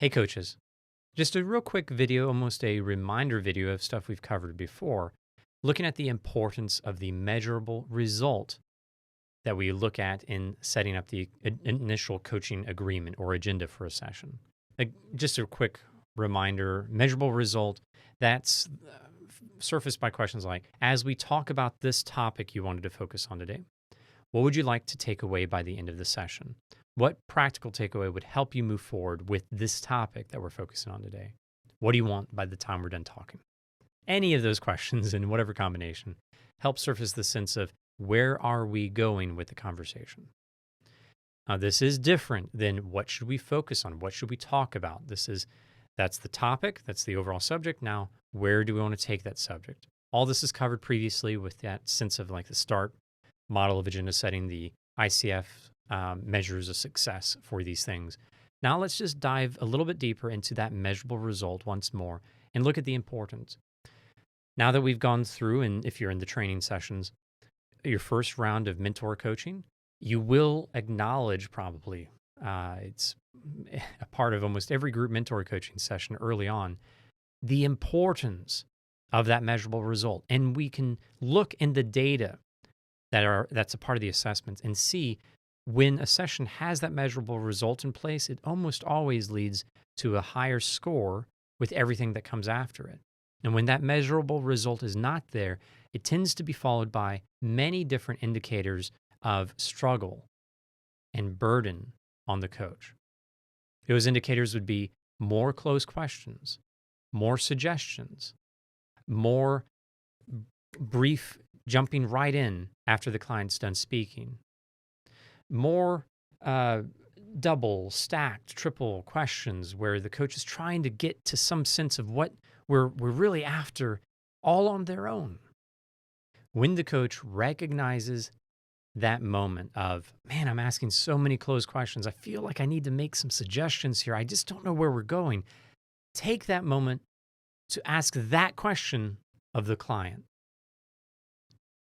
Hey coaches, just a real quick video, almost a reminder video of stuff we've covered before, looking at the importance of the measurable result that we look at in setting up the initial coaching agreement or agenda for a session. Just a quick reminder, measurable result, that's surfaced by questions like, as we talk about this topic you wanted to focus on today, what would you like to take away by the end of the session? What practical takeaway would help you move forward with this topic that we're focusing on today? What do you want by the time we're done talking? Any of those questions in whatever combination help surface the sense of where are we going with the conversation? Now, this is different than what should we focus on? What should we talk about? That's the topic, that's the overall subject. Now, where do we want to take that subject? All this is covered previously with that sense of like the START model of agenda setting, the ICF measures of success for these things. Now let's just dive a little bit deeper into that measurable result once more and look at the importance. Now that we've gone through, and if you're in the training sessions, your first round of mentor coaching, you will acknowledge probably, it's a part of almost every group mentor coaching session early on, the importance of that measurable result. And we can look in the data that's a part of the assessments and see when a session has that measurable result in place, it almost always leads to a higher score with everything that comes after it. And when that measurable result is not there, it tends to be followed by many different indicators of struggle and burden on the coach. Those indicators would be more closed questions, more suggestions, more brief jumping right in after the client's done speaking, more double, stacked, triple questions where the coach is trying to get to some sense of what we're really after all on their own. When the coach recognizes that moment of, man, I'm asking so many closed questions. I feel like I need to make some suggestions here. I just don't know where we're going. Take that moment to ask that question of the client.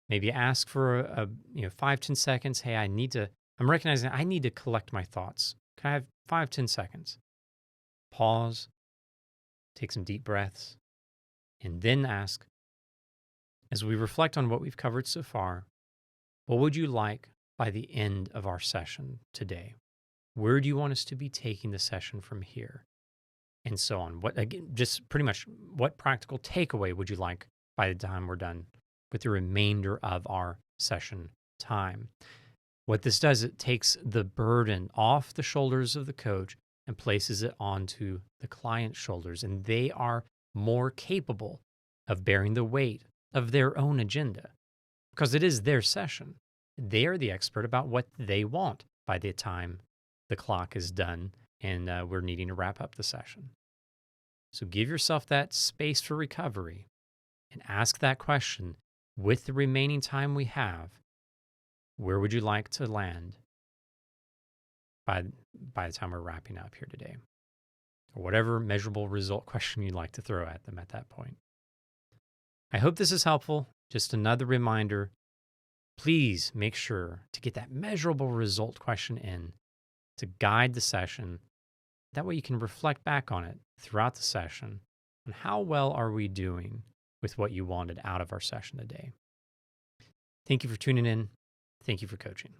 Maybe ask for a 5-10 seconds. Hey, I'm recognizing I need to collect my thoughts. Can I have 5-10 seconds? Pause, take some deep breaths, and then ask, as we reflect on what we've covered so far, what would you like by the end of our session today? Where do you want us to be taking the session from here? And so on. Just pretty much what practical takeaway would you like by the time we're done with the remainder of our session time? What this does, it takes the burden off the shoulders of the coach and places it onto the client's shoulders. And they are more capable of bearing the weight of their own agenda because it is their session. They are the expert about what they want by the time the clock is done and we're needing to wrap up the session. So give yourself that space for recovery and ask that question with the remaining time we have. Where would you like to land by the time we're wrapping up here today? Or whatever measurable result question you'd like to throw at them at that point. I hope this is helpful. Just another reminder, please make sure to get that measurable result question in to guide the session. That way you can reflect back on it throughout the session on how well are we doing with what you wanted out of our session today. Thank you for tuning in. Thank you for coaching.